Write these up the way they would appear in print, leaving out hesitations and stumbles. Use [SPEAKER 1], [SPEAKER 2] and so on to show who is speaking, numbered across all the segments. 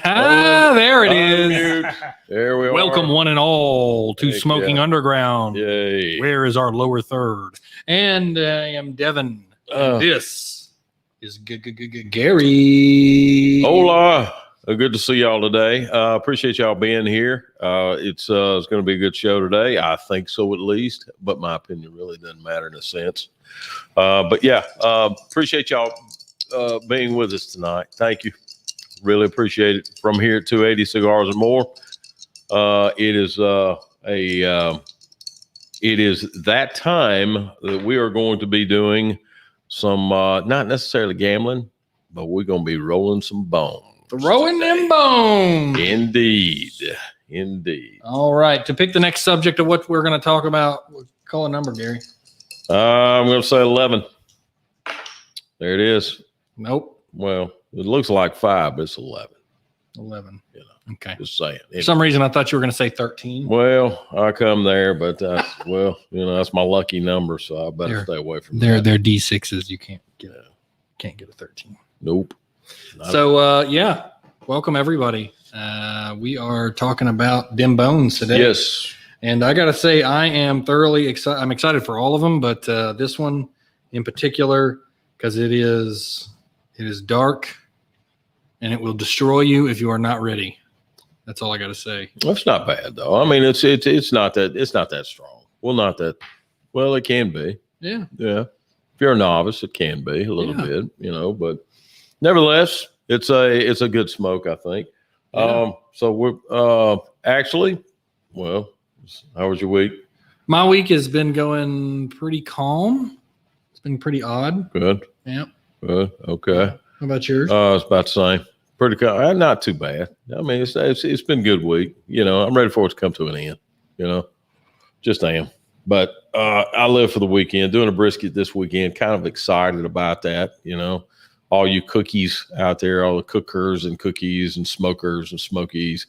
[SPEAKER 1] There it is.
[SPEAKER 2] There we are.
[SPEAKER 1] Welcome one and all to
[SPEAKER 2] Heck
[SPEAKER 1] Smoking
[SPEAKER 2] yeah.
[SPEAKER 1] Underground.
[SPEAKER 2] Yay.
[SPEAKER 1] Where is our lower third? And I am Devin. And this is Gary.
[SPEAKER 2] Hola. Good to see y'all today. Appreciate y'all being here. It's going to be a good show today. I think so, at least. But my opinion really doesn't matter in a sense. But yeah, appreciate y'all being with us tonight. Thank you. Really appreciate it. From here at 280 Cigars and More. It is that time that we are going to be doing some not necessarily gambling, but we're going to be rolling some bones.
[SPEAKER 1] Throwing them bones.
[SPEAKER 2] Indeed.
[SPEAKER 1] All right. To pick the next subject of what we're going to talk about, call a number, Gary.
[SPEAKER 2] I'm going to say 11. There it is.
[SPEAKER 1] Nope.
[SPEAKER 2] Well, it looks like 5, but it's 11.
[SPEAKER 1] 11.
[SPEAKER 2] You know,
[SPEAKER 1] okay.
[SPEAKER 2] Just saying.
[SPEAKER 1] For some reason, I thought you were going to say 13.
[SPEAKER 2] Well, I come there, but that's my lucky number, so I better stay away from
[SPEAKER 1] they're
[SPEAKER 2] that.
[SPEAKER 1] They're D6s. You can't get a 13.
[SPEAKER 2] Nope.
[SPEAKER 1] So welcome everybody. We are talking about them bones today.
[SPEAKER 2] Yes.
[SPEAKER 1] And I got to say, I am thoroughly excited. I'm excited for all of them, but this one in particular, because it is dark and it will destroy you if you are not ready. That's all I got to say.
[SPEAKER 2] That's not bad though. I mean, it's not that strong. Well, it can be.
[SPEAKER 1] Yeah.
[SPEAKER 2] Yeah. If you're a novice, it can be a little bit, but nevertheless, it's a good smoke, I think.
[SPEAKER 1] Yeah.
[SPEAKER 2] So we're actually, well, how was your week?
[SPEAKER 1] My week has been going pretty calm. It's been pretty odd.
[SPEAKER 2] Good.
[SPEAKER 1] Yeah.
[SPEAKER 2] Good. Okay.
[SPEAKER 1] How about yours?
[SPEAKER 2] It's about the same. Pretty calm. Not too bad. I mean, it's been a good week. I'm ready for it to come to an end. Just am. But I live for the weekend. Doing a brisket this weekend. Kind of excited about that. All you cookies out there, all the cookers and cookies and smokers and smokies,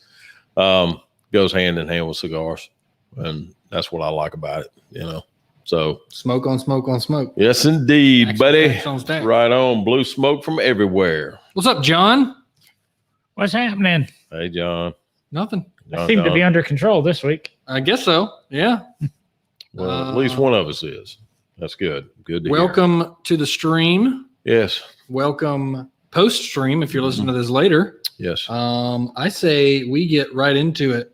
[SPEAKER 2] goes hand in hand with cigars, and that's what I like about it. So
[SPEAKER 1] smoke on smoke on smoke.
[SPEAKER 2] Yes, indeed, buddy.
[SPEAKER 1] Stacks.
[SPEAKER 2] Right on. Blue smoke from everywhere.
[SPEAKER 1] What's up, John?
[SPEAKER 3] What's happening?
[SPEAKER 2] Hey, John.
[SPEAKER 1] Nothing.
[SPEAKER 3] I seem to be under control this week.
[SPEAKER 1] I guess so. Yeah.
[SPEAKER 2] Well, at least one of us is. That's good. Good to
[SPEAKER 1] welcome to the stream.
[SPEAKER 2] Yes.
[SPEAKER 1] Welcome post stream if you're listening to this later.
[SPEAKER 2] Yes.
[SPEAKER 1] I say we get right into it.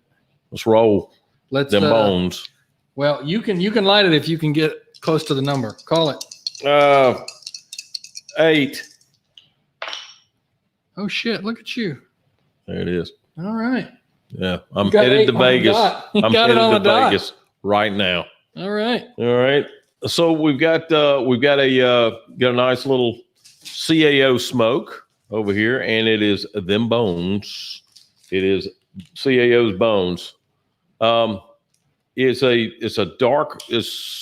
[SPEAKER 2] Let's roll.
[SPEAKER 1] Let's
[SPEAKER 2] them bones.
[SPEAKER 1] Well, you can light it if you can get close to the number. Call it.
[SPEAKER 2] 8.
[SPEAKER 1] Oh shit! Look at you.
[SPEAKER 2] There it is.
[SPEAKER 1] All right.
[SPEAKER 2] Yeah, I'm headed to Vegas. I'm headed to Vegas right now.
[SPEAKER 1] All right.
[SPEAKER 2] All right. So we've got a nice little CAO smoke over here, and it is them bones. It is CAO's bones. It's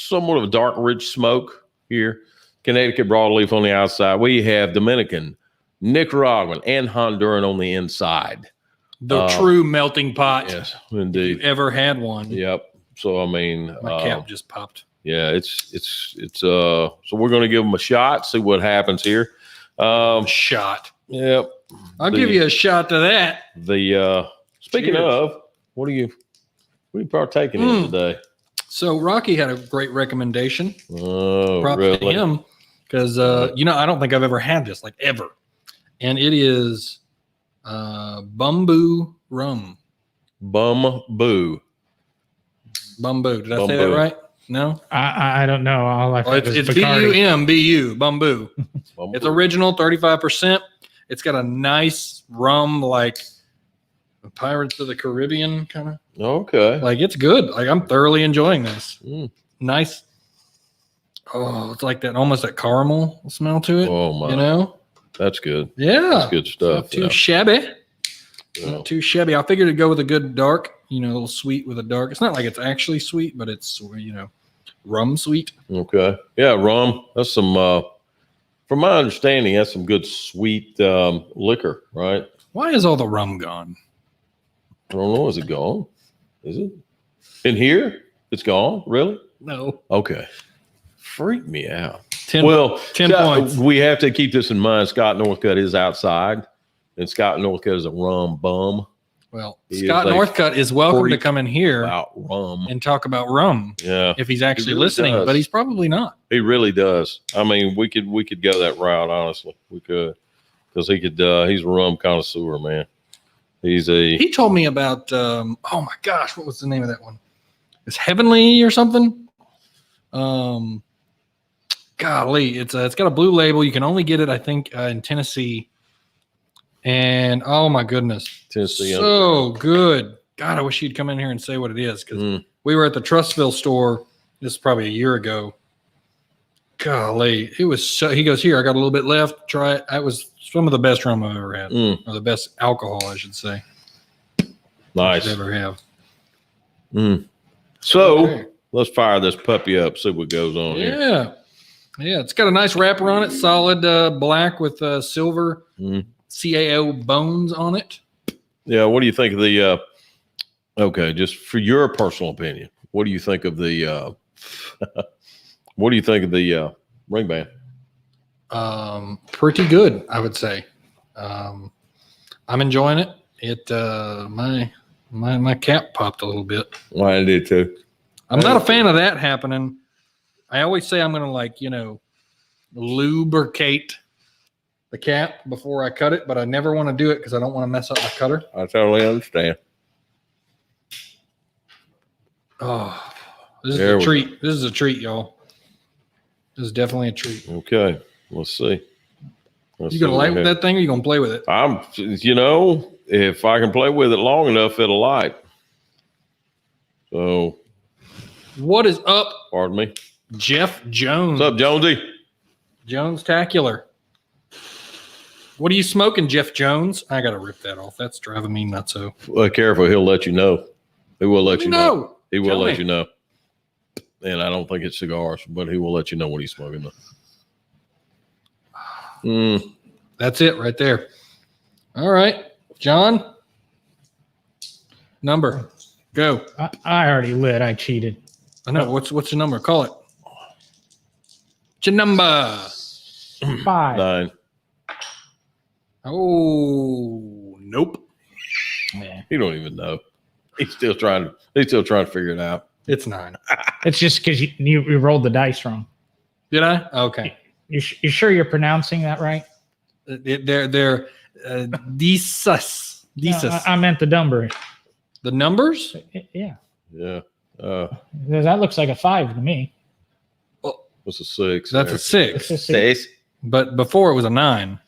[SPEAKER 2] somewhat of a dark, rich smoke here. Connecticut broadleaf on the outside. We have Dominican, Nicaraguan, and Honduran on the inside.
[SPEAKER 1] The true melting pot.
[SPEAKER 2] Yes, indeed.
[SPEAKER 1] If you've ever had one.
[SPEAKER 2] Yep. So I mean,
[SPEAKER 1] my cap just popped.
[SPEAKER 2] Yeah, it's so we're going to give them a shot, see what happens here.
[SPEAKER 1] Shot.
[SPEAKER 2] Yep.
[SPEAKER 1] I'll give you a shot to that.
[SPEAKER 2] Speaking of, what are you partaking in today?
[SPEAKER 1] So Rocky had a great recommendation.
[SPEAKER 2] Oh,
[SPEAKER 1] props
[SPEAKER 2] really?
[SPEAKER 1] to him, because I don't think I've ever had this, like ever, and it is Bumbu rum.
[SPEAKER 2] Bumbu.
[SPEAKER 1] Did I say that right? No,
[SPEAKER 3] I don't know.
[SPEAKER 1] It's Bumbu. Bumbu. It's original, 35%. It's got a nice rum, like Pirates of the Caribbean kind of.
[SPEAKER 2] Okay.
[SPEAKER 1] Like it's good. Like I'm thoroughly enjoying this. Nice. Oh, it's like that almost that caramel smell to it.
[SPEAKER 2] Oh my. That's good.
[SPEAKER 1] Yeah.
[SPEAKER 2] That's good stuff.
[SPEAKER 1] Not too shabby.
[SPEAKER 2] Yeah.
[SPEAKER 1] Not too shabby. I figured it'd go with a good dark, a little sweet with a dark. It's not like it's actually sweet, but it's, rum sweet.
[SPEAKER 2] Okay. Yeah, rum. That's some, from my understanding, that's some good sweet liquor, right?
[SPEAKER 1] Why is all the rum gone?
[SPEAKER 2] I don't know. Is it gone? Is it? In here? It's gone? Really?
[SPEAKER 1] No.
[SPEAKER 2] Okay. Freak me out.
[SPEAKER 1] 10
[SPEAKER 2] Well,
[SPEAKER 1] 10 points.
[SPEAKER 2] We have to keep this in mind. Scott Northcutt is outside and Scott Northcutt is a rum bum.
[SPEAKER 1] Well,
[SPEAKER 2] He
[SPEAKER 1] Scott
[SPEAKER 2] is a
[SPEAKER 1] Northcutt is welcome to
[SPEAKER 2] freak
[SPEAKER 1] come in here
[SPEAKER 2] About rum.
[SPEAKER 1] and talk about rum
[SPEAKER 2] Yeah,
[SPEAKER 1] if he's actually
[SPEAKER 2] really
[SPEAKER 1] listening,
[SPEAKER 2] does.
[SPEAKER 1] but he's probably not.
[SPEAKER 2] he really does. I mean, we could go that route, honestly. We could, because he could. He's a rum connoisseur, man.
[SPEAKER 1] He told me about, oh my gosh, what was the name of that one? It's Heavenly or something. Golly, it's got a blue label. You can only get it, I think, in Tennessee. And oh my goodness,
[SPEAKER 2] Tennessee.
[SPEAKER 1] so good. God, I wish he'd come in here and say what it is, because we were at the Trustville store. This is probably a year ago. Golly, it was so. He goes, here, I got a little bit left. Try it. That was some of the best rum I've ever had, or the best alcohol, I should say.
[SPEAKER 2] Nice.
[SPEAKER 1] I've ever have.
[SPEAKER 2] So
[SPEAKER 1] Okay.
[SPEAKER 2] let's fire this puppy up. See what goes on here.
[SPEAKER 1] Yeah, it's got a nice wrapper on it, solid black with silver CAO Bones on it.
[SPEAKER 2] Yeah. What do you think of the? Okay, just for your personal opinion, what do you think of the? What do you think of the ring band?
[SPEAKER 1] Pretty good, I would say. I'm enjoying it. It my cap popped a little bit.
[SPEAKER 2] Well, I did too.
[SPEAKER 1] I'm not a fan of that happening. I always say I'm going to lubricate the cap before I cut it, but I never want to do it because I don't want to mess up my cutter.
[SPEAKER 2] I totally understand.
[SPEAKER 1] Oh, this is
[SPEAKER 2] There
[SPEAKER 1] a
[SPEAKER 2] we
[SPEAKER 1] treat. This is a treat, y'all. This is definitely a treat.
[SPEAKER 2] Okay, let's see.
[SPEAKER 1] You gonna light with that thing, or you gonna play with it?
[SPEAKER 2] If I can play with it long enough, it'll light. So,
[SPEAKER 1] What is up,
[SPEAKER 2] pardon me.
[SPEAKER 1] Jeff Jones?
[SPEAKER 2] What's up, Jonesy?
[SPEAKER 1] Jones-tacular. What are you smoking, Jeff Jones? I gotta rip that off. That's driving me nuts. So
[SPEAKER 2] Careful, he'll let you know. He will let you know. He will
[SPEAKER 1] Tell
[SPEAKER 2] let
[SPEAKER 1] me.
[SPEAKER 2] you know. And I don't think it's cigars, but he will let you know what he's smoking.
[SPEAKER 1] That's it right there. All right, John. Number. Go.
[SPEAKER 3] I already lit. I cheated.
[SPEAKER 1] I know. What's your number? Call it. What's your number?
[SPEAKER 3] 5.
[SPEAKER 2] 9.
[SPEAKER 1] Oh, nope.
[SPEAKER 3] Yeah.
[SPEAKER 2] He don't even know. He's still trying to figure it out.
[SPEAKER 1] It's 9.
[SPEAKER 3] It's just because you rolled the dice wrong.
[SPEAKER 1] Did I? Okay.
[SPEAKER 3] You sure you're pronouncing that right?
[SPEAKER 1] They're desus.
[SPEAKER 3] No, I meant the number.
[SPEAKER 1] The numbers?
[SPEAKER 3] Yeah.
[SPEAKER 2] Yeah.
[SPEAKER 3] That looks like a 5 to me.
[SPEAKER 2] What's a 6?
[SPEAKER 1] That's a 6.
[SPEAKER 3] It's a 6.
[SPEAKER 1] But before it was a 9.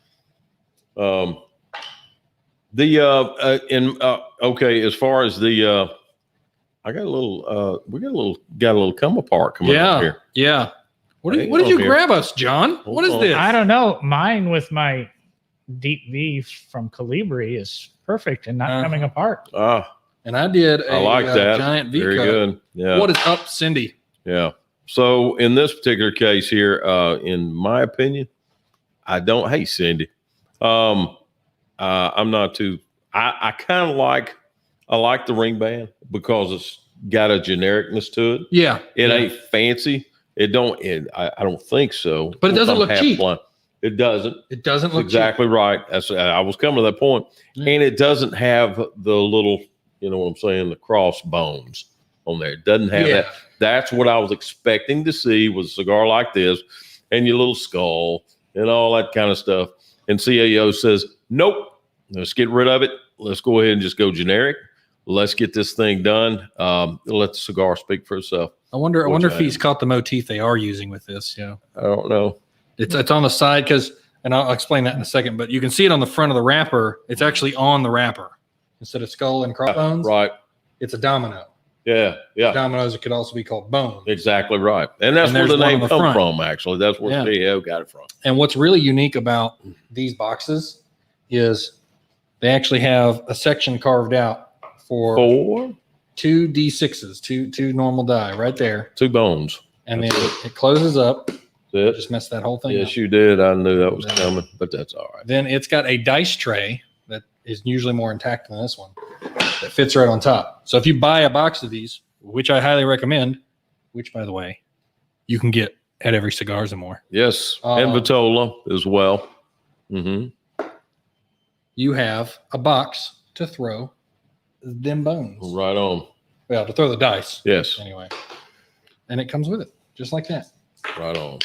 [SPEAKER 2] Okay, as far as the we got a little come apart coming up here.
[SPEAKER 1] Yeah. What
[SPEAKER 2] Hang
[SPEAKER 1] did
[SPEAKER 2] on
[SPEAKER 1] you
[SPEAKER 2] here.
[SPEAKER 1] grab us, John? What is
[SPEAKER 2] Hold on.
[SPEAKER 1] this?
[SPEAKER 3] I don't know. Mine with my deep V from Calibri is perfect and not coming apart.
[SPEAKER 1] And I did
[SPEAKER 2] I like that.
[SPEAKER 1] giant V
[SPEAKER 2] Very
[SPEAKER 1] cut.
[SPEAKER 2] good. Yeah.
[SPEAKER 1] What is up, Cindy?
[SPEAKER 2] Yeah. So in this particular case here, in my opinion, I don't hate Cindy. I'm not too. I kind of like the ring band because it's got a genericness to it.
[SPEAKER 1] Yeah.
[SPEAKER 2] It ain't fancy. I don't think so.
[SPEAKER 1] But it doesn't look cheap.
[SPEAKER 2] Blind. It doesn't.
[SPEAKER 1] It doesn't
[SPEAKER 2] That's
[SPEAKER 1] look
[SPEAKER 2] exactly right. I was coming to that point.
[SPEAKER 1] Yeah.
[SPEAKER 2] And it doesn't have the little, you know what I'm saying, the cross bones on there. It doesn't have that. That's what I was expecting to see with a cigar like this and your little skull and all that kind of stuff. And CAO says, nope, let's get rid of it. Let's go ahead and just go generic. Let's get this thing done. Let the cigar speak for itself.
[SPEAKER 1] I wonder if he's caught the motif they are using with this. Yeah.
[SPEAKER 2] I don't know.
[SPEAKER 1] It's on the side and I'll explain that in a second, but you can see it on the front of the wrapper. It's actually on the wrapper instead of skull and crossbones.
[SPEAKER 2] Right.
[SPEAKER 1] It's a domino.
[SPEAKER 2] Yeah. Yeah.
[SPEAKER 1] Dominoes, it could also be called bone.
[SPEAKER 2] Exactly right. And that's
[SPEAKER 1] And
[SPEAKER 2] where
[SPEAKER 1] there's
[SPEAKER 2] the
[SPEAKER 1] one
[SPEAKER 2] name
[SPEAKER 1] on the
[SPEAKER 2] comes
[SPEAKER 1] front.
[SPEAKER 2] from, actually. That's where
[SPEAKER 1] Yeah.
[SPEAKER 2] CAO got it from.
[SPEAKER 1] And what's really unique about these boxes is they actually have a section carved out for
[SPEAKER 2] 4,
[SPEAKER 1] two D6s, two normal die right there.
[SPEAKER 2] 2 bones.
[SPEAKER 1] And then it closes up.
[SPEAKER 2] That's it.
[SPEAKER 1] Just messed that whole thing up.
[SPEAKER 2] Yes, you did. I knew that was coming, but that's all right.
[SPEAKER 1] Then it's got a dice tray that is usually more intact than this one that fits right on top. So if you buy a box of these, which I highly recommend, which by the way, you can get at every Cigars and More.
[SPEAKER 2] Yes. And Vitola as well. Mm-hmm.
[SPEAKER 1] you have a box to throw them bones.
[SPEAKER 2] Right on.
[SPEAKER 1] Well, to throw the dice.
[SPEAKER 2] Yes.
[SPEAKER 1] Anyway. And it comes with it, just like that.
[SPEAKER 2] Right on.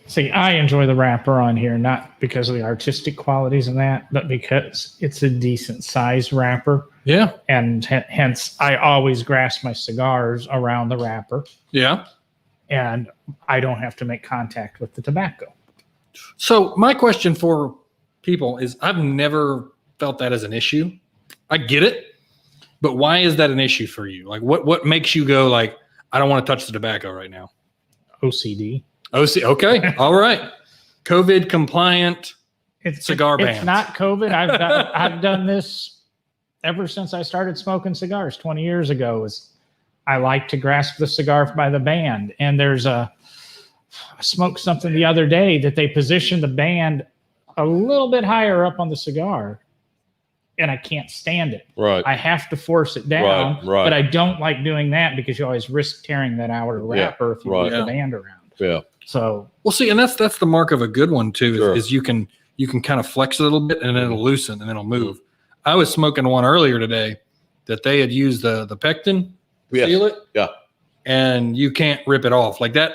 [SPEAKER 3] See, I enjoy the wrapper on here, not because of the artistic qualities in that, but because it's a decent size wrapper.
[SPEAKER 1] Yeah.
[SPEAKER 3] And hence, I always grasp my cigars around the wrapper,
[SPEAKER 1] Yeah.
[SPEAKER 3] and I don't have to make contact with the tobacco.
[SPEAKER 1] So my question for people is, I've never felt that as an issue. I get it, but why is that an issue for you? Like, what makes you go like, I don't want to touch the tobacco right now?
[SPEAKER 3] OCD.
[SPEAKER 1] Okay. All right. COVID compliant cigar
[SPEAKER 3] It's
[SPEAKER 1] bands.
[SPEAKER 3] not COVID. I've done this ever since I started smoking cigars 20 years ago. I like to grasp the cigar by the band. And I smoked something the other day that they positioned the band a little bit higher up on the cigar, and I can't stand it.
[SPEAKER 2] Right.
[SPEAKER 3] I have to force it down,
[SPEAKER 2] Right.
[SPEAKER 3] but I don't like doing that because you always risk tearing that outer wrapper if you move the band around.
[SPEAKER 2] Yeah.
[SPEAKER 3] So,
[SPEAKER 1] well, see, and that's the mark of a good one too.
[SPEAKER 2] Sure.
[SPEAKER 1] Is you can kind of flex a little bit and then it'll loosen and then it'll move. I was smoking one earlier today that they had used the pectin to seal it.
[SPEAKER 2] Yeah.
[SPEAKER 1] And you can't rip it off like that.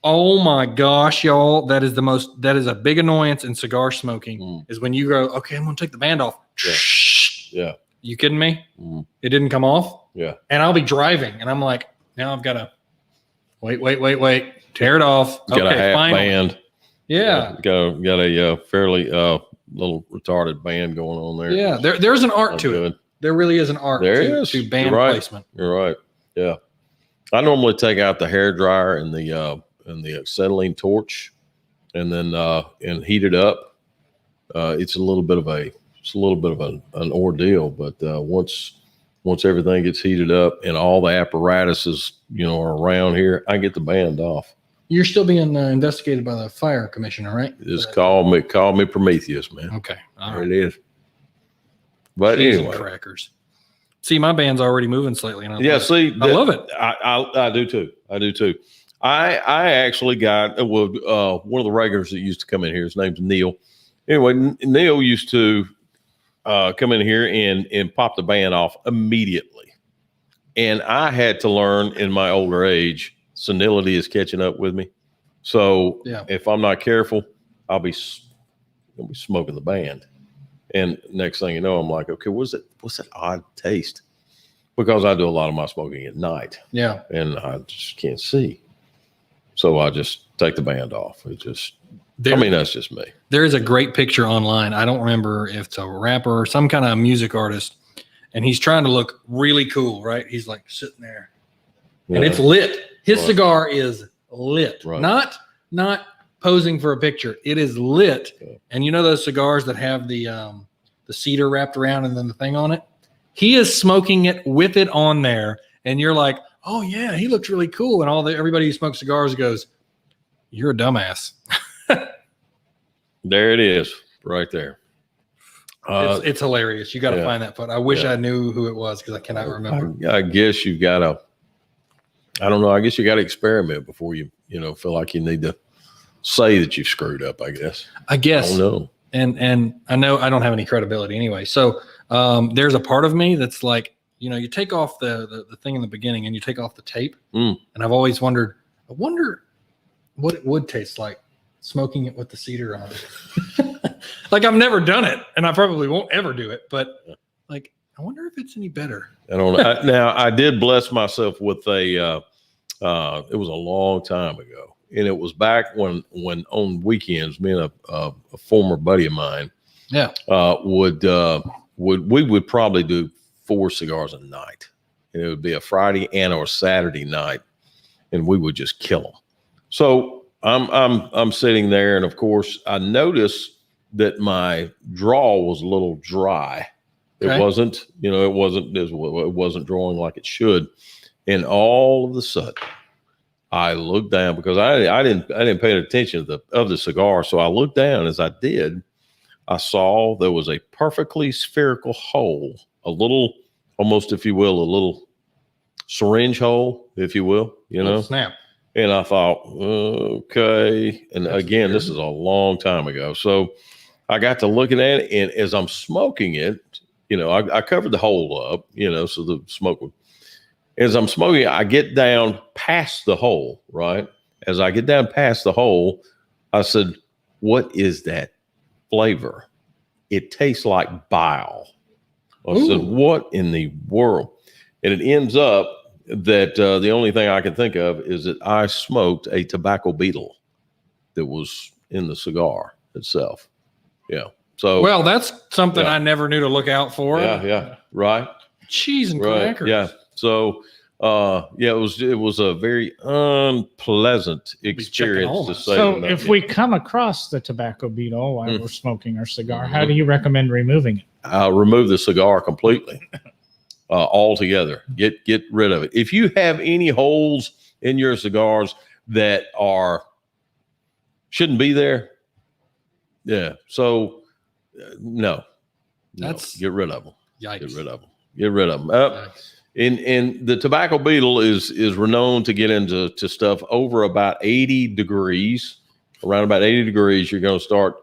[SPEAKER 1] Oh my gosh, y'all! That is a big annoyance in cigar smoking is when you go, okay, I'm gonna take the band off.
[SPEAKER 2] Yeah.
[SPEAKER 1] You kidding me? It didn't come off.
[SPEAKER 2] Yeah.
[SPEAKER 1] And I'll be driving and I'm like, now I've got to wait. Tear it off.
[SPEAKER 2] Got a half
[SPEAKER 1] finally.
[SPEAKER 2] band.
[SPEAKER 1] Yeah.
[SPEAKER 2] Got a fairly little retarded band going on there.
[SPEAKER 1] Yeah. There's an art
[SPEAKER 2] Not
[SPEAKER 1] to
[SPEAKER 2] good.
[SPEAKER 1] it. There really is an art to band
[SPEAKER 2] You're right.
[SPEAKER 1] placement.
[SPEAKER 2] You're right. Yeah. I normally take out the hair dryer and the acetylene torch and then and heat it up. It's a little bit of an ordeal, but once everything gets heated up and all the apparatuses, are around here, I get the band off.
[SPEAKER 1] You're still being investigated by the fire commissioner, right?
[SPEAKER 2] Just call me Prometheus, man.
[SPEAKER 1] Okay. All
[SPEAKER 2] There
[SPEAKER 1] right.
[SPEAKER 2] it is. But
[SPEAKER 1] Cheese and
[SPEAKER 2] anyway,
[SPEAKER 1] crackers. See, my band's already moving slightly. And
[SPEAKER 2] yeah. See,
[SPEAKER 1] I love it.
[SPEAKER 2] I do too. I actually got one of the regulars that used to come in here. His name's Neil. Anyway, Neil used to come in here and pop the band off immediately, and I had to learn in my older age. Senility is catching up with me. So if I'm not careful, I'll be smoking the band. And next thing you know, I'm like, okay, what's that odd taste? Because I do a lot of my smoking at night.
[SPEAKER 1] Yeah.
[SPEAKER 2] And I just can't see. So I just take the band off. That's just me.
[SPEAKER 1] There is a great picture online. I don't remember if it's a rapper or some kind of music artist. And he's trying to look really cool, right? He's like sitting there. Yeah. And it's lit. His cigar is lit. Right. Not posing for a picture. It is lit. Yeah. And you know those cigars that have the cedar wrapped around and then the thing on it? He is smoking it with it on there. And you're like, oh yeah, he looks really cool. And everybody who smokes cigars goes, you're a dumbass.
[SPEAKER 2] There it is, right there.
[SPEAKER 1] It's hilarious. You got to find that photo. I wish I knew who it was because I cannot remember.
[SPEAKER 2] I guess you've got to. I don't know. I guess you got to experiment before you feel like you need to say that you've screwed up. I guess.
[SPEAKER 1] I don't
[SPEAKER 2] know.
[SPEAKER 1] And I know I don't have any credibility anyway. So there's a part of me that's like, you take off the thing in the beginning and you take off the tape. And I've always wondered, I wonder what it would taste like smoking it with the cedar on it. Like I've never done it and I probably won't ever do it, but like, I wonder if it's any better.
[SPEAKER 2] I don't know. Now I did bless myself with it was a long time ago. And it was back when on weekends, me and a former buddy of mine, we would probably do 4 cigars a night, and it would be a Friday and or Saturday night, and we would just kill them. So I'm sitting there, and of course I noticed that my draw was a little dry. Okay. It wasn't drawing like it should, and all of a sudden I looked down because I didn't pay attention to the cigar. So I looked down. As I did, I saw there was a perfectly spherical hole, a little, almost, if you will, a little syringe hole, if you will,
[SPEAKER 1] snap.
[SPEAKER 2] And I thought, okay. And that's again, weird. This is a long time ago. So I got to looking at it, and as I'm smoking it, I covered the hole up, so the smoke would. As I'm smoking, I get down past the hole, right? As I get down past the hole, I said, "What is that flavor? It tastes like bile." I said, "What in the world?" And it ends up that the only thing I can think of is that I smoked a tobacco beetle that was in the cigar itself. Yeah. So,
[SPEAKER 1] Well, that's something
[SPEAKER 2] Yeah.
[SPEAKER 1] I never knew to look out for.
[SPEAKER 2] yeah, right.
[SPEAKER 1] Cheese and
[SPEAKER 2] Right.
[SPEAKER 1] crackers.
[SPEAKER 2] Yeah. So, it was a very unpleasant experience
[SPEAKER 1] home.
[SPEAKER 2] to say.
[SPEAKER 3] So
[SPEAKER 2] the
[SPEAKER 3] if
[SPEAKER 2] note.
[SPEAKER 3] we come across the tobacco beetle while we're smoking our cigar, how
[SPEAKER 2] Mhm.
[SPEAKER 3] do you recommend removing it?
[SPEAKER 2] I'll remove the cigar completely, altogether. Get rid of it. If you have any holes in your cigars that shouldn't be there, yeah. So no,
[SPEAKER 1] That's-
[SPEAKER 2] get rid of them.
[SPEAKER 1] Yikes.
[SPEAKER 2] Get rid of them. Get rid of them. And the tobacco beetle is renowned to get into stuff over about 80 degrees. Around about 80 degrees, you're going to start,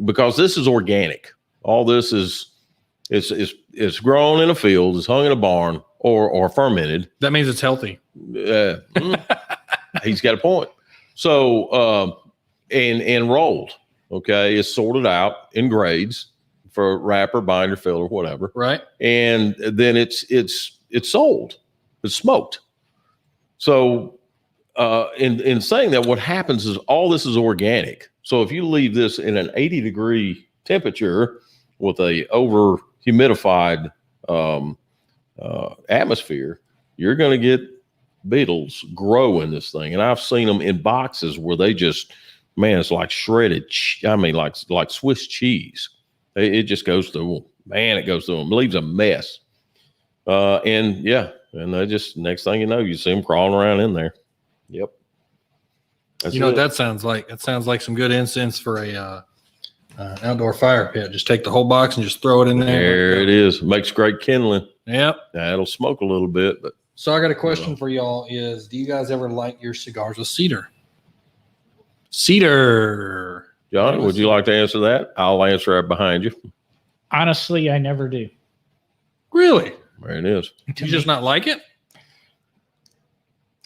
[SPEAKER 2] because this is organic. All this is it's grown in a field, it's hung in a barn, or fermented.
[SPEAKER 1] That means it's healthy.
[SPEAKER 2] He's got a point. So and rolled. Okay, it's sorted out in grades for wrapper, binder, filler, whatever.
[SPEAKER 1] Right.
[SPEAKER 2] And then it's sold. It's smoked. So in saying that, what happens is all this is organic. So if you leave this in an 80-degree temperature with a over humidified atmosphere, you're going to get beetles grow in this thing. And I've seen them in boxes where they just, man, it's like shredded. Like Swiss cheese. It just goes through them. Man, it goes through them. It leaves a mess. And they just, next thing you know, you see them crawling around in there. Yep. That's
[SPEAKER 1] You know what
[SPEAKER 2] it.
[SPEAKER 1] that sounds like? It sounds like some good incense for a outdoor fire pit. Just take the whole box and just throw it in there.
[SPEAKER 2] There it is. Makes great kindling.
[SPEAKER 1] Yep.
[SPEAKER 2] Now, it'll smoke a little bit, but
[SPEAKER 1] So I got a question for y'all is, do you guys ever light your cigars with cedar? Cedar.
[SPEAKER 2] John, would you like to answer that? I'll answer right behind you.
[SPEAKER 3] Honestly, I never do.
[SPEAKER 1] Really?
[SPEAKER 2] There it is.
[SPEAKER 1] You just not like it?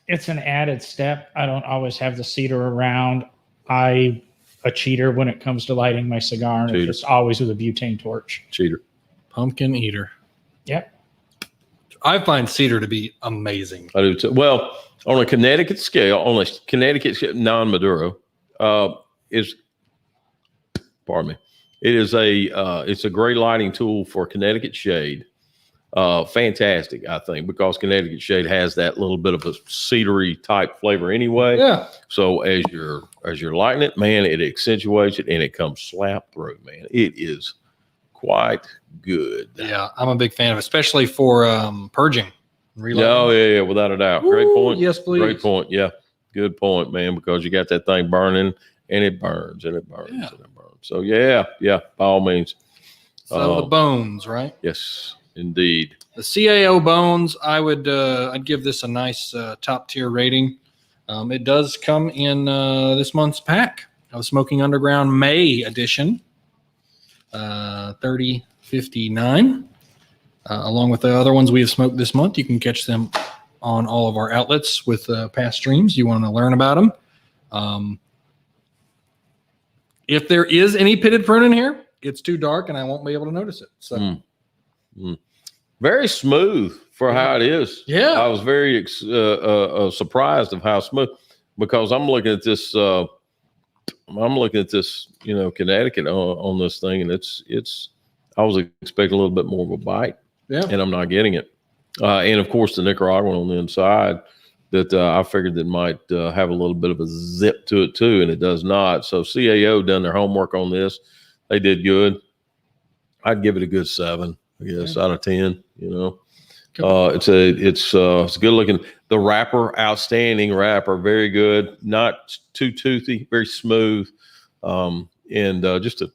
[SPEAKER 3] It's an added step. I don't always have the cedar around. I'm a cheater when it comes to lighting my cigar, and
[SPEAKER 2] Cheater.
[SPEAKER 3] it's just always with a butane torch.
[SPEAKER 2] Cheater.
[SPEAKER 1] Pumpkin eater.
[SPEAKER 3] Yep.
[SPEAKER 1] I find cedar to be amazing.
[SPEAKER 2] I do too. Well, on a Connecticut scale, non-Maduro, pardon me, it is it's a great lighting tool for Connecticut shade. Fantastic, I think, because Connecticut shade has that little bit of a cedary type flavor anyway.
[SPEAKER 1] Yeah.
[SPEAKER 2] So as you're lighting it, man, it accentuates it and it comes slap through, man. It is quite good.
[SPEAKER 1] Yeah. I'm a big fan of it, especially for purging.
[SPEAKER 2] Oh, yeah, without a doubt. Great
[SPEAKER 1] Ooh,
[SPEAKER 2] point.
[SPEAKER 1] yes, please.
[SPEAKER 2] Great point. Yeah. Good point, man, because you got that thing burning and it burns and it burns
[SPEAKER 1] Yeah.
[SPEAKER 2] and it burns. So yeah, by all means.
[SPEAKER 1] So the bones, right?
[SPEAKER 2] Yes, indeed.
[SPEAKER 1] The CAO Bones, I'd give this a nice top tier rating. It does come in this month's pack of Smoking Underground May edition, 3059. Along with the other ones we have smoked this month, you can catch them on all of our outlets with past streams. You want to learn about them. If there is any pitted prune in here, it's too dark and I won't be able to notice it. So.
[SPEAKER 2] Very smooth for how it is.
[SPEAKER 1] Yeah.
[SPEAKER 2] I was very surprised of how smooth, because I'm looking at this, Connecticut on this thing, and I was expecting a little bit more of a bite.
[SPEAKER 1] Yeah.
[SPEAKER 2] And I'm not getting it. And of course the Nicaraguan on the inside that I figured that might have a little bit of a zip to it too, and it does not. So CAO done their homework on this. They did good. I'd give it a good 7, I guess, out of 10. It's good looking. The wrapper, outstanding wrapper, very good. Not too toothy, very smooth, and just a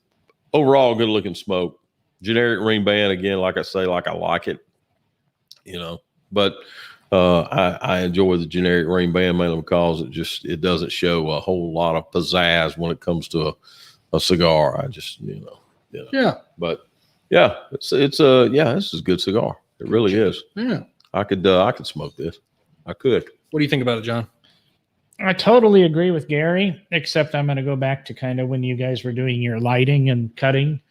[SPEAKER 2] overall good looking smoke. Generic ring band again, like I say, like I like it, But I enjoy the generic ring band mainly because it doesn't show a whole lot of pizzazz when it comes to a cigar. I just You know?
[SPEAKER 1] Yeah.
[SPEAKER 2] But yeah, this is a good cigar. It really is.
[SPEAKER 1] Yeah.
[SPEAKER 2] I could smoke this. I could.
[SPEAKER 1] What do you think about it, John?
[SPEAKER 3] I totally agree with Gary, except I'm going to go back to kind of when you guys were doing your lighting and cutting.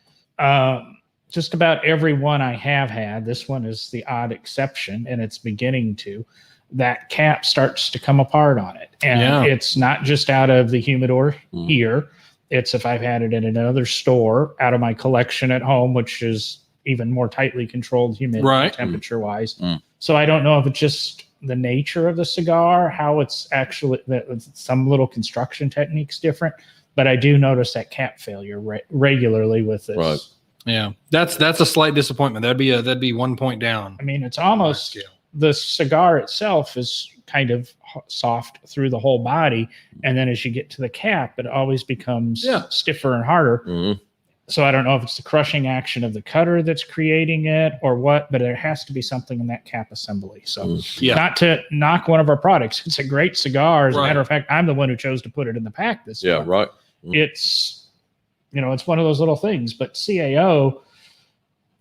[SPEAKER 3] Just about every one I have had, this one is the odd exception, and it's beginning to. That cap starts to come apart on it. And it's not just out of the humidor here. It's if I've had it in another store, out of my collection at home, which is even more tightly controlled humidity temperature-wise. So I don't know if it's just the nature of the cigar, how it's actually some little construction techniques different, but I do notice that cap failure regularly with this.
[SPEAKER 2] Right.
[SPEAKER 1] Yeah, that's a slight disappointment. That'd be 1 point down.
[SPEAKER 3] I mean, it's almost the cigar itself is kind of soft through the whole body, and then as you get to the cap, it always becomes stiffer and harder. So I don't know if it's the crushing action of the cutter that's creating it or what, but there has to be something in that cap assembly. So not to knock one of our products. It's a great cigar. As a matter of fact, I'm the one who chose to put it in the pack this year.
[SPEAKER 2] Yeah, right.
[SPEAKER 3] It's, it's one of those little things, but CAO,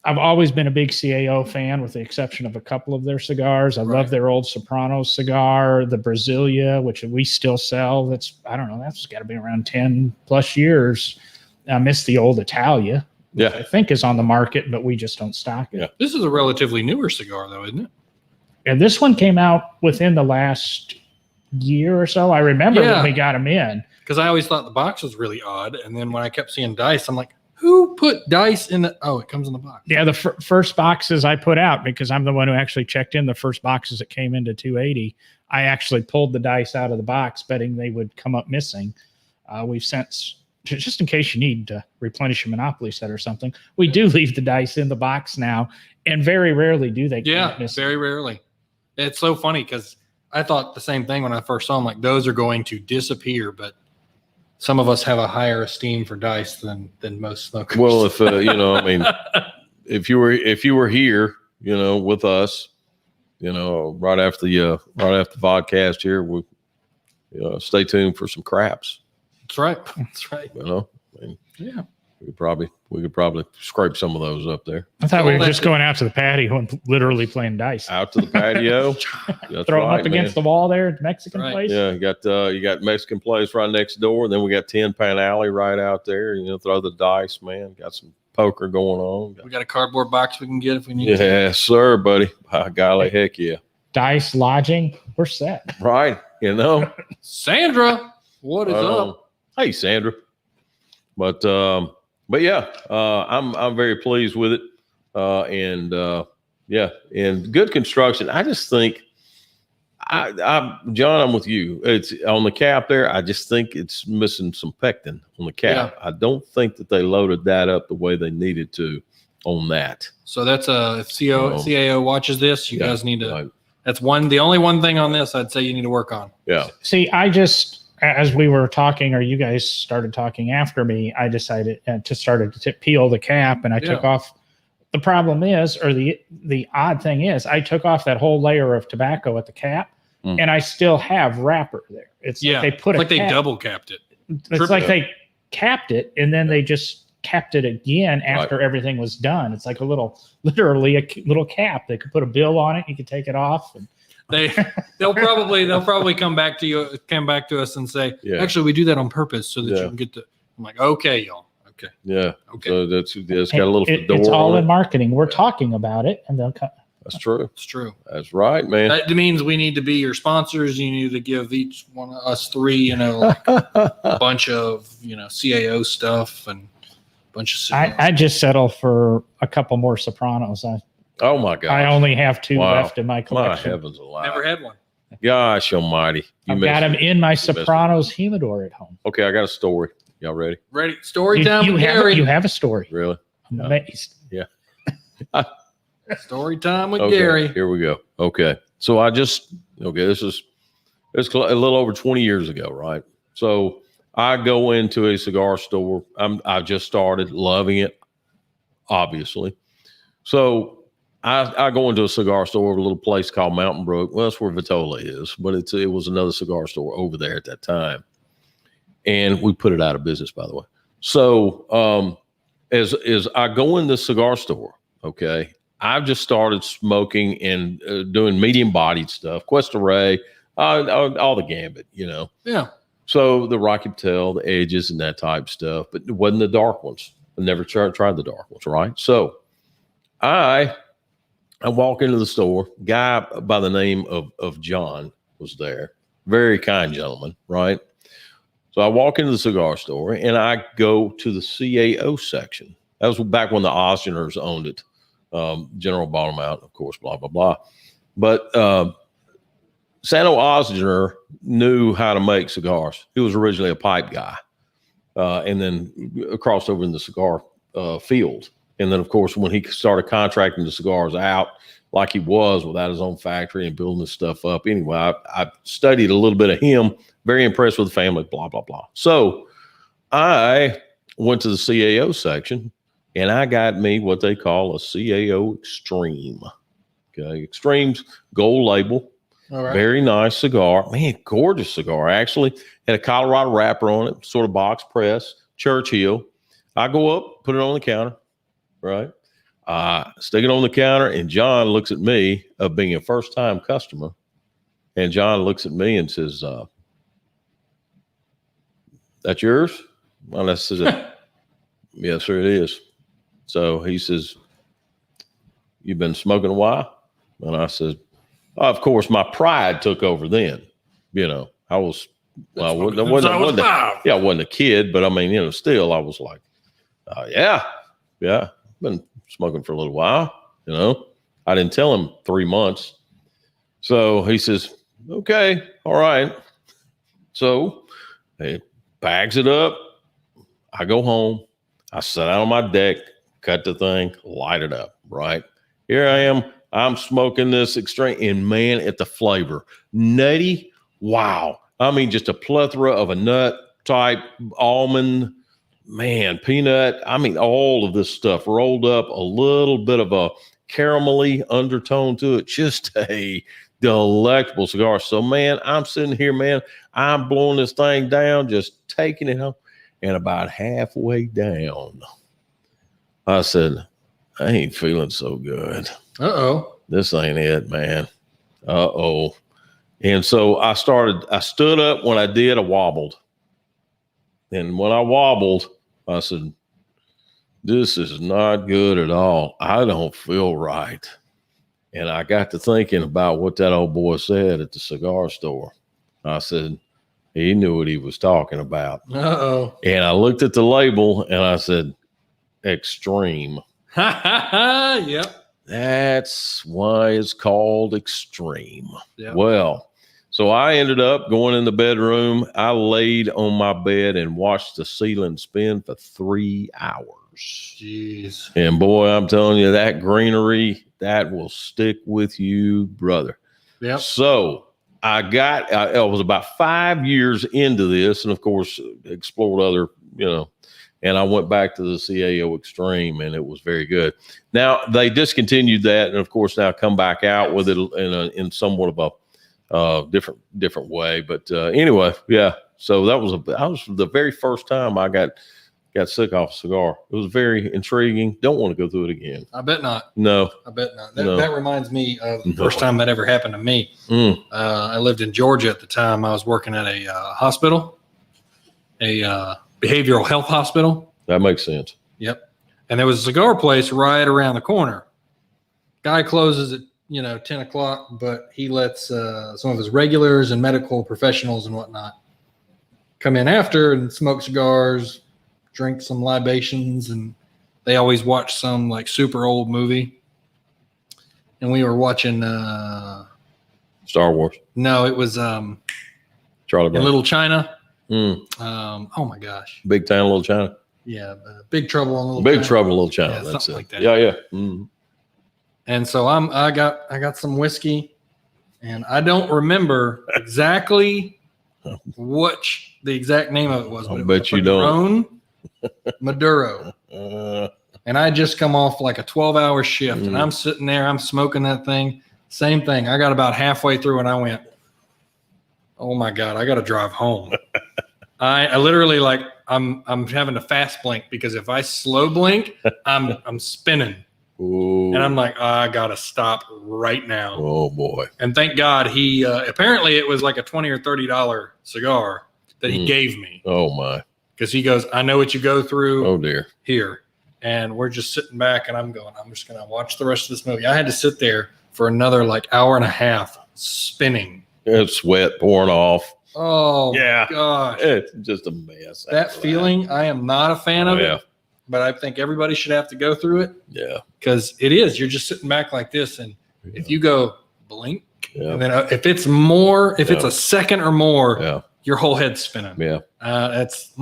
[SPEAKER 3] I've always been a big CAO fan with the exception of a couple of their cigars. I love their old Sopranos cigar, the Brasilia, which we still sell. That's got to be around 10 plus years. I miss the old Italia, which I think is on the market, but we just don't stock it.
[SPEAKER 2] Yeah.
[SPEAKER 1] This is a relatively newer cigar, though, isn't it?
[SPEAKER 3] And this one came out within the last year or so. I remember when we got them in.
[SPEAKER 1] Because I always thought the box was really odd. And then when I kept seeing dice, I'm like, who put dice in the... Oh, it comes in the box.
[SPEAKER 3] Yeah, the first boxes I put out, because I'm the one who actually checked in the first boxes that came into 280, I actually pulled the dice out of the box, betting they would come up missing. We've since... Just in case you need to replenish a Monopoly set or something, we do leave the dice in the box now, and very rarely do they.
[SPEAKER 1] Very rarely. It's so funny because I thought the same thing when I first saw them. Like, those are going to disappear, but some of us have a higher esteem for dice than most smokers.
[SPEAKER 2] Well, if I mean, if you were here, with us, right after the podcast here, we stay tuned for some craps.
[SPEAKER 1] That's right. That's right.
[SPEAKER 2] I mean, we could probably scrape some of those up there.
[SPEAKER 3] I thought we were just going out to the patio and literally playing dice.
[SPEAKER 2] Out to the patio.
[SPEAKER 3] Throw them up against the wall there, Mexican place.
[SPEAKER 2] Yeah, you got Mexican place right next door. Then we got 10 Pan Alley right out there. Throw the dice, man. Got some poker going on.
[SPEAKER 1] We got a cardboard box we can get if we need.
[SPEAKER 2] Yes, sir, buddy. By golly, heck yeah.
[SPEAKER 3] Dice, lodging, we're set.
[SPEAKER 2] Right.
[SPEAKER 1] Sandra, what is up?
[SPEAKER 2] Hey, Sandra. But yeah, I'm very pleased with it. And good construction. I just think, John, I'm with you. It's on the cap there. I just think it's missing some pectin on the cap. I don't think that they loaded that up the way they needed to on that.
[SPEAKER 1] So that's if CAO watches this, you guys need to. Right. That's the only one thing on this I'd say you need to work on.
[SPEAKER 2] Yeah.
[SPEAKER 3] See, as we were talking, or you guys started talking after me, I decided to peel the cap, and I took off. The problem is, or the odd thing is, I took off that whole layer of tobacco at the cap, and I still have wrapper there. It's like they put
[SPEAKER 1] they double capped it.
[SPEAKER 3] It's like they capped it, and then they just capped it again after everything was done. It's like literally a little cap. They could put a bill on it. You could take it off. And
[SPEAKER 1] they'll probably come back to us and say, actually, we do that on purpose so that you can get the. I'm like, okay, y'all. Okay.
[SPEAKER 2] Yeah. Okay. So it's got a little fedora.
[SPEAKER 3] It's all in marketing. We're talking about it, and they'll come.
[SPEAKER 2] That's true.
[SPEAKER 1] It's true.
[SPEAKER 2] That's right, man.
[SPEAKER 1] That means we need to be your sponsors. You need to give each one of us three, a bunch of, CAO stuff and a bunch of cigars.
[SPEAKER 3] I just settle for a couple more Sopranos.
[SPEAKER 2] Oh my God!
[SPEAKER 3] I only have 2 left in my collection.
[SPEAKER 2] My heavens alive!
[SPEAKER 1] Never had one.
[SPEAKER 2] Gosh almighty!
[SPEAKER 3] I've got them in my Sopranos humidor at home.
[SPEAKER 2] Okay, I got a story. Y'all ready?
[SPEAKER 1] Ready. Story time with Gary.
[SPEAKER 3] You have a story.
[SPEAKER 2] Really?
[SPEAKER 3] I'm amazed.
[SPEAKER 2] Yeah.
[SPEAKER 1] Story time with Gary.
[SPEAKER 2] Here we go. Okay. So it's a little over 20 years ago, right? So I go into a cigar store. I've just started loving it, obviously. So I go into a cigar store over a little place called Mountain Brook. Well, that's where Vitola is, but it was another cigar store over there at that time. And we put it out of business, by the way. So as I go in the cigar store, okay, I've just started smoking and doing medium bodied stuff, Quest Array, all the gambit, you know.
[SPEAKER 1] Yeah.
[SPEAKER 2] So the Rocky Patel, the edges and that type stuff, but it wasn't the dark ones. I never tried the dark ones, right? So I walk into the store, guy by the name of John was there, very kind gentleman, right? So I walk into the cigar store and I go to the CAO section. That was back when the Osgeners owned it. General bought them out, of course, blah, blah, blah. But Sano Osgener knew how to make cigars. He was originally a pipe guy and then crossed over in the cigar field. And then, of course, when he started contracting the cigars out like he was without his own factory and building this stuff up. Anyway, I studied a little bit of him, very impressed with the family, blah, blah, blah. So I went to the CAO section and I got me what they call a CAO Extreme. Okay, Extreme's gold label.
[SPEAKER 1] All right.
[SPEAKER 2] Very nice cigar. Man, gorgeous cigar, actually. Had a Colorado wrapper on it, sort of box press, Churchill. I go up, put it on the counter, right? Stick it on the counter, and John looks at me of being a first-time customer. And John looks at me and says, that's yours? Well, I said, yes, sir, it is. So he says, you've been smoking a while? And I said, of course, my pride took over then. You know, I was, well, I wasn't a kid, but I mean, you know, still I was like, yeah, been smoking for a little while, you know. I didn't tell him 3 months. So he says, okay, all right. So he bags it up. I go home. I sit out on my deck, cut the thing, light it up, right? Here I am. I'm smoking this Extreme, and man, at the flavor, nutty, wow. I mean, just a plethora of a nut type, almond, man, peanut. I mean, all of this stuff rolled up, a little bit of a caramelly undertone to it. Just a delectable cigar. So, man, I'm sitting here, man, I'm blowing this thing down, just taking it home. And about halfway down, I said, I ain't feeling so good.
[SPEAKER 1] Uh-oh.
[SPEAKER 2] This ain't it, man. Uh-oh. And so I stood up. When I did, I wobbled. And when I wobbled, I said, this is not good at all. I don't feel right. And I got to thinking about what that old boy said at the cigar store. I said, he knew what he was talking about.
[SPEAKER 1] Uh-oh.
[SPEAKER 2] And I looked at the label and I said, Extreme.
[SPEAKER 1] Yep.
[SPEAKER 2] That's why it's called Extreme.
[SPEAKER 1] Yep.
[SPEAKER 2] Well, so I ended up going in the bedroom. I laid on my bed and watched the ceiling spin for 3 hours.
[SPEAKER 1] Jeez.
[SPEAKER 2] And boy, I'm telling you, that greenery, that will stick with you, brother.
[SPEAKER 1] Yep.
[SPEAKER 2] So I was about 5 years into this, and of course, explored other, you know, and I went back to the CAO Extreme, and it was very good. Now they discontinued that, and of course now come back out with it in somewhat of a different way. But anyway, yeah. So that was the very first time I got sick off a cigar. It was very intriguing. Don't want to go through it again.
[SPEAKER 1] I bet not.
[SPEAKER 2] No.
[SPEAKER 1] I bet not.
[SPEAKER 2] No.
[SPEAKER 1] That reminds me of the first time that ever happened to me.
[SPEAKER 2] Mm.
[SPEAKER 1] I lived in Georgia at the time. I was working at a hospital, a behavioral health hospital.
[SPEAKER 2] That makes sense.
[SPEAKER 1] Yep. And there was a cigar place right around the corner. Guy closes at 10 o'clock, but he lets some of his regulars and medical professionals and whatnot come in after and smoke cigars, drink some libations, and they always watch some like super old movie. And we were watching
[SPEAKER 2] Star Wars.
[SPEAKER 1] No, it was
[SPEAKER 2] Charlie
[SPEAKER 1] in
[SPEAKER 2] Brown.
[SPEAKER 1] Little China.
[SPEAKER 2] Mm.
[SPEAKER 1] Oh my gosh.
[SPEAKER 2] Big Town, Little China.
[SPEAKER 1] Yeah, Big Trouble in Little
[SPEAKER 2] Big
[SPEAKER 1] China.
[SPEAKER 2] Trouble, Little China.
[SPEAKER 1] Yeah,
[SPEAKER 2] That's
[SPEAKER 1] something
[SPEAKER 2] it.
[SPEAKER 1] like that.
[SPEAKER 2] Yeah. Mm.
[SPEAKER 1] And so I got some whiskey, and I don't remember exactly the exact name of it was.
[SPEAKER 2] I'll
[SPEAKER 1] but it
[SPEAKER 2] bet
[SPEAKER 1] was
[SPEAKER 2] you don't.
[SPEAKER 1] Maduro. And I just come off like a 12-hour shift, and I'm sitting there, I'm smoking that thing. Same thing. I got about halfway through, and I went, oh my God, I got to drive home. I literally I'm having to fast blink because if I slow blink, I'm spinning.
[SPEAKER 2] Ooh.
[SPEAKER 1] And I'm like, I gotta stop right now.
[SPEAKER 2] Oh boy.
[SPEAKER 1] And thank God he apparently it was like a $20 or $30 cigar that he gave me.
[SPEAKER 2] Oh my.
[SPEAKER 1] Because he goes, I know what you go through.
[SPEAKER 2] Oh dear.
[SPEAKER 1] Here. And we're just sitting back and I'm just gonna watch the rest of this movie. I had to sit there for another like hour and a half spinning.
[SPEAKER 2] It's sweat pouring off.
[SPEAKER 1] Oh
[SPEAKER 2] Yeah.
[SPEAKER 1] gosh.
[SPEAKER 2] It's just a mess.
[SPEAKER 1] That feeling, I am not a fan of it. But I think everybody should have to go through it.
[SPEAKER 2] Yeah.
[SPEAKER 1] Because it is. You're just sitting back like this. And if you go blink,
[SPEAKER 2] yeah.
[SPEAKER 1] and then if it's more, if it's a second or more, your whole head's spinning.
[SPEAKER 2] Yeah.
[SPEAKER 1] That's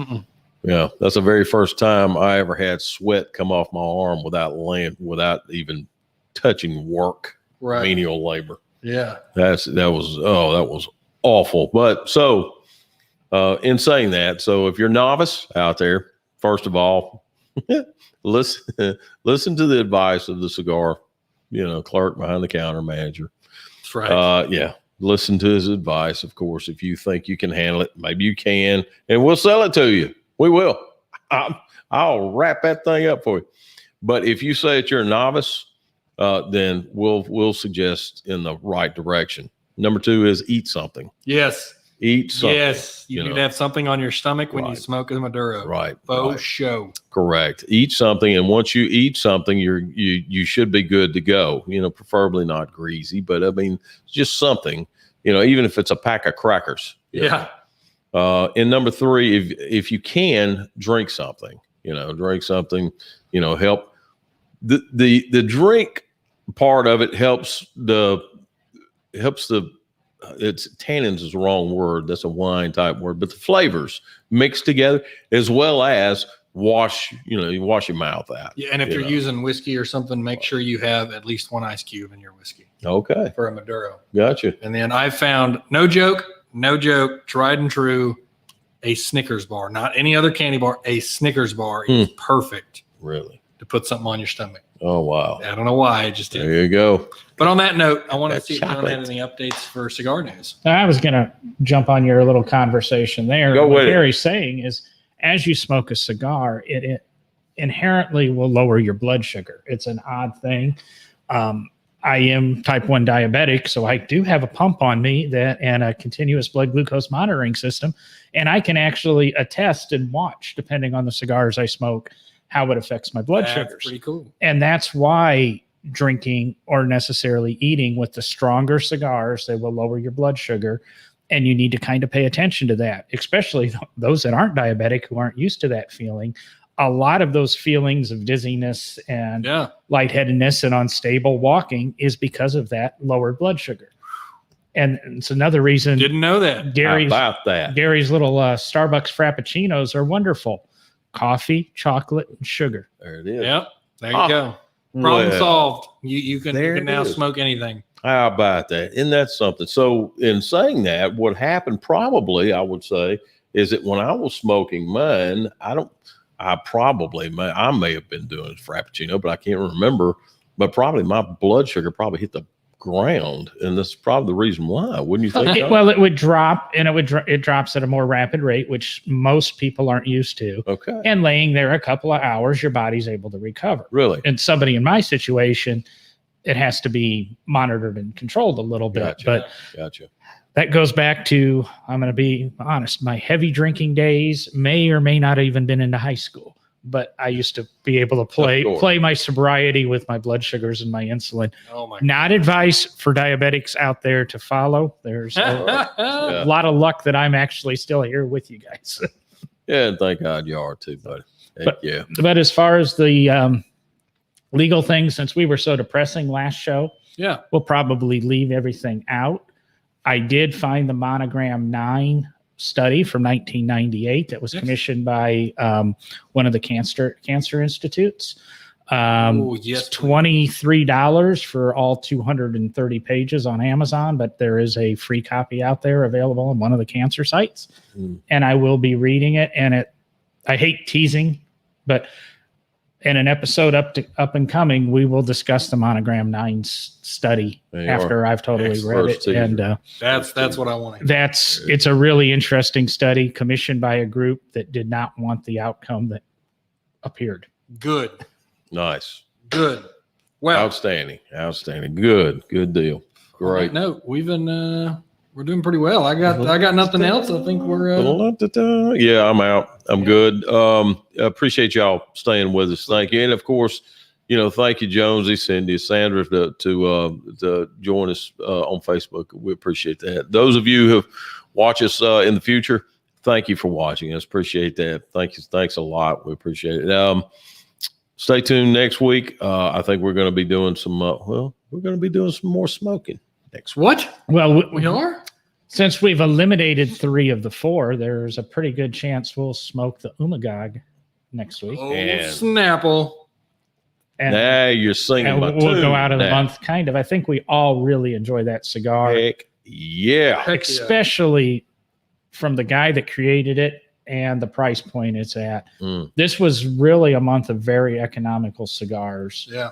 [SPEAKER 2] yeah. That's the very first time I ever had sweat come off my arm without even touching work, menial labor.
[SPEAKER 1] Yeah.
[SPEAKER 2] That was awful. But so in saying that, so if you're a novice out there, first of all, listen to the advice of the cigar, clerk behind the counter manager.
[SPEAKER 1] That's right.
[SPEAKER 2] Yeah. Listen to his advice. Of course, if you think you can handle it, maybe you can, and we'll sell it to you. We will. I'll wrap that thing up for you. But if you say that you're a novice, then we'll suggest in the right direction. Number 2 is eat something.
[SPEAKER 1] Yes.
[SPEAKER 2] Eat something.
[SPEAKER 1] Yes. You need to have something on your stomach when you smoke a Maduro.
[SPEAKER 2] Right.
[SPEAKER 1] Show.
[SPEAKER 2] Correct. Eat something. And once you eat something, you should be good to go. Preferably not greasy, but I mean, just something, even if it's a pack of crackers.
[SPEAKER 1] Yeah.
[SPEAKER 2] And number 3, if you can, drink something, help the drink part of it helps it's tannins is the wrong word. That's a wine type word, but the flavors mixed together as well as wash your mouth out.
[SPEAKER 1] Yeah. And if you're using whiskey or something, make sure you have at least 1 ice cube in your whiskey.
[SPEAKER 2] Okay.
[SPEAKER 1] For a Maduro.
[SPEAKER 2] Gotcha.
[SPEAKER 1] And then I found, no joke, tried and true, a Snickers bar, not any other candy bar, a Snickers bar is perfect.
[SPEAKER 2] Really?
[SPEAKER 1] To put something on your stomach.
[SPEAKER 2] Oh, wow.
[SPEAKER 1] I don't know why. I just did.
[SPEAKER 2] There you go.
[SPEAKER 1] But on that note, I want to see
[SPEAKER 2] chocolate.
[SPEAKER 1] if John had any updates for cigar news.
[SPEAKER 3] I was going to jump on your little conversation there.
[SPEAKER 2] Go with
[SPEAKER 3] what
[SPEAKER 2] it.
[SPEAKER 3] Gary's saying is, as you smoke a cigar, it inherently will lower your blood sugar. It's an odd thing. I am type 1 diabetic, so I do have a pump on me and a continuous blood glucose monitoring system. And I can actually attest and watch, depending on the cigars I smoke, how it affects my blood sugars.
[SPEAKER 1] Pretty cool.
[SPEAKER 3] And that's why drinking or necessarily eating with the stronger cigars, they will lower your blood sugar. And you need to kind of pay attention to that, especially those that aren't diabetic, who aren't used to that feeling. A lot of those feelings of dizziness and lightheadedness and unstable walking is because of that lowered blood sugar. And it's another reason.
[SPEAKER 1] Didn't know that.
[SPEAKER 3] Gary's little Starbucks Frappuccinos are wonderful. Coffee, chocolate, and sugar.
[SPEAKER 2] There it is.
[SPEAKER 1] Yep. There you go. Problem solved. You can now smoke anything.
[SPEAKER 2] How about that? Isn't that something? So in saying that, what happened probably, I would say, is that when I was smoking mine, I may have been doing a Frappuccino, but I can't remember. But probably my blood sugar probably hit the ground, and that's probably the reason why. Wouldn't you think?
[SPEAKER 3] It would drop, and it drops at a more rapid rate, which most people aren't used to.
[SPEAKER 2] Okay.
[SPEAKER 3] And laying there a couple of hours, your body's able to recover.
[SPEAKER 2] Really?
[SPEAKER 3] And somebody in my situation, it has to be monitored and controlled a little bit.
[SPEAKER 2] Gotcha.
[SPEAKER 3] That goes back to, I'm going to be honest, my heavy drinking days may or may not have even been into high school. But I used to be able to play my sobriety with my blood sugars and my insulin.
[SPEAKER 1] Oh my!
[SPEAKER 3] Not advice for diabetics out there to follow. There's a lot of luck that I'm actually still here with you guys.
[SPEAKER 2] Yeah, and thank God you are too, buddy.
[SPEAKER 3] But as far as the legal things, since we were so depressing last show, we'll probably leave everything out. I did find the Monogram 9 study from 1998 that was commissioned by one of the cancer institutes. It's $23 for all 230 pages on Amazon, but there is a free copy out there available on one of the cancer sites. And I will be reading it. And I hate teasing, but in an episode up and coming, we will discuss the Monogram 9 study after I've totally read it.
[SPEAKER 2] teaser.
[SPEAKER 3] And
[SPEAKER 1] That's what I want to hear.
[SPEAKER 3] it's a really interesting study commissioned by a group that did not want the outcome that appeared.
[SPEAKER 1] Good.
[SPEAKER 2] Nice.
[SPEAKER 1] Good. Well,
[SPEAKER 2] Outstanding. Good deal. Great.
[SPEAKER 1] No, we've been we're doing pretty well. I got nothing else. I think we're
[SPEAKER 2] Yeah, I'm out. I'm good. Appreciate y'all staying with us. Thank you. And of course, thank you, Jonesy, Cindy, Sandra, to join us on Facebook. We appreciate that. Those of you who watch us in the future, thank you for watching us. Appreciate that. Thank you. Thanks a lot. We appreciate it. Stay tuned next week. I think we're going to be doing some. We're going to be doing some more smoking next week.
[SPEAKER 1] what?
[SPEAKER 3] Well,
[SPEAKER 1] We are?
[SPEAKER 3] since we've eliminated 3 of the 4, there's a pretty good chance we'll smoke the Umagog next week.
[SPEAKER 1] Oh,
[SPEAKER 2] And-
[SPEAKER 1] Snapple.
[SPEAKER 3] And,
[SPEAKER 2] Now you're singing
[SPEAKER 3] and
[SPEAKER 2] my
[SPEAKER 3] we'll
[SPEAKER 2] tune
[SPEAKER 3] go out of the
[SPEAKER 2] now.
[SPEAKER 3] month, kind of. I think we all really enjoy that cigar,
[SPEAKER 2] Heck yeah.
[SPEAKER 1] Heck yeah.
[SPEAKER 3] especially from the guy that created it and the price point it's at.
[SPEAKER 2] Mm.
[SPEAKER 3] This was really a month of very economical cigars.
[SPEAKER 1] Yeah.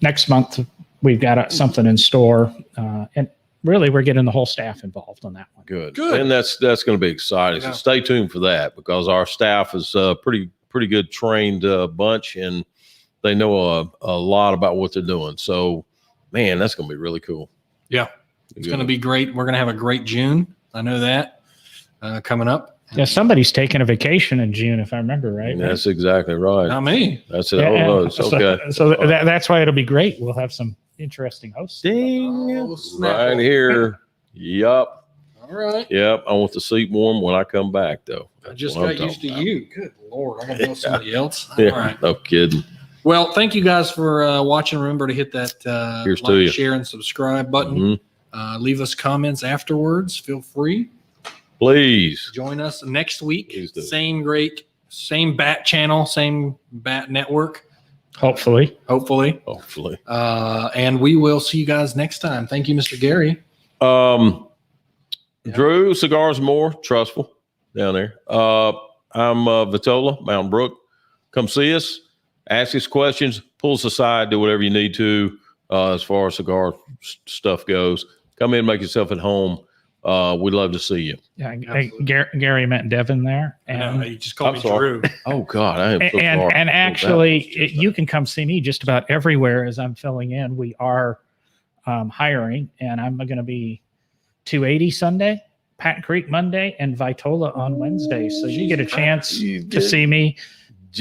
[SPEAKER 3] Next month, we've got something in store. And really, we're getting the whole staff involved on that one.
[SPEAKER 2] Good.
[SPEAKER 1] Good.
[SPEAKER 2] And that's going to be exciting.
[SPEAKER 1] Yeah.
[SPEAKER 2] So stay tuned for that because our staff is a pretty good trained bunch and they know a lot about what they're doing. So, man, that's going to be really cool.
[SPEAKER 1] Yeah. It's going to be great. We're going to have a great June. I know that coming up.
[SPEAKER 3] Yeah, somebody's taking a vacation in June, if I remember right.
[SPEAKER 2] That's exactly right.
[SPEAKER 1] Not me.
[SPEAKER 2] That's it.
[SPEAKER 3] Yeah,
[SPEAKER 2] Oh, it's okay.
[SPEAKER 3] So that's why it'll be great. We'll have some interesting hosts.
[SPEAKER 2] Ding.
[SPEAKER 1] Oh, snap.
[SPEAKER 2] Right here. Yup.
[SPEAKER 1] All right.
[SPEAKER 2] Yep. I want the seat warm when I come back, though.
[SPEAKER 1] I just
[SPEAKER 2] That's what
[SPEAKER 1] got
[SPEAKER 2] I'm
[SPEAKER 1] used to
[SPEAKER 2] talking
[SPEAKER 1] you. Good Lord. I got to know somebody else.
[SPEAKER 2] Yeah.
[SPEAKER 1] All right.
[SPEAKER 2] No kidding.
[SPEAKER 1] Well, thank you guys for watching. Remember to hit that
[SPEAKER 2] Here's to you.
[SPEAKER 1] share, and subscribe button.
[SPEAKER 2] Mhm.
[SPEAKER 1] Leave us comments afterwards. Feel free.
[SPEAKER 2] Please.
[SPEAKER 1] Join us next week.
[SPEAKER 2] Please do.
[SPEAKER 1] Same bat channel, same bat network,
[SPEAKER 3] Hopefully.
[SPEAKER 1] hopefully.
[SPEAKER 2] Hopefully.
[SPEAKER 1] And we will see you guys next time. Thank you, Mr. Gary.
[SPEAKER 2] Drew, Cigars More, Trustful down there. I'm Vitola, Mountain Brook. Come see us, ask us questions, pull us aside, do whatever you need to as far as cigar stuff goes. Come in, make yourself at home. We'd love to see you.
[SPEAKER 3] Yeah,
[SPEAKER 1] Absolutely.
[SPEAKER 3] Gary met Devin there.
[SPEAKER 1] And
[SPEAKER 3] And,
[SPEAKER 1] you just called
[SPEAKER 2] I'm
[SPEAKER 1] me
[SPEAKER 2] sorry.
[SPEAKER 1] Drew.
[SPEAKER 2] Oh, God. I am so
[SPEAKER 3] and,
[SPEAKER 2] sorry.
[SPEAKER 3] and
[SPEAKER 2] Oh,
[SPEAKER 3] actually,
[SPEAKER 2] that was just
[SPEAKER 3] you can come see me just about everywhere as I'm filling in. We are hiring, and I'm going to be 280 Sunday, Patton Creek Monday, and Vitola on Wednesday. So you get a chance to see me.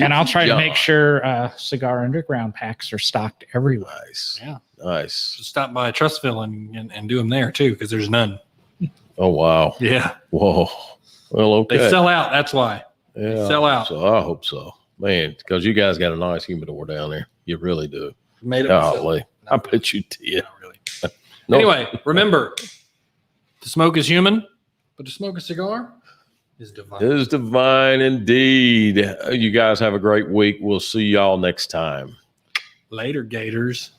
[SPEAKER 3] And I'll try to make sure Cigar Underground packs are stocked everywhere.
[SPEAKER 2] Nice.
[SPEAKER 1] Yeah.
[SPEAKER 2] Nice.
[SPEAKER 1] Just stop by Trustville and do them there too, because there's none.
[SPEAKER 2] Oh, wow.
[SPEAKER 1] Yeah.
[SPEAKER 2] Whoa. Well, okay.
[SPEAKER 1] They sell out. That's why.
[SPEAKER 2] Yeah,
[SPEAKER 1] sell out.
[SPEAKER 2] So I hope so. Man, because you guys got a nice humidor down there. You really do.
[SPEAKER 1] Made it myself.
[SPEAKER 2] Golly. I bet you did.
[SPEAKER 1] Not really.
[SPEAKER 2] No.
[SPEAKER 1] Anyway, remember, to smoke is human, but to smoke a cigar is divine.
[SPEAKER 2] It is divine indeed. You guys have a great week. We'll see y'all next time.
[SPEAKER 1] Later, Gators.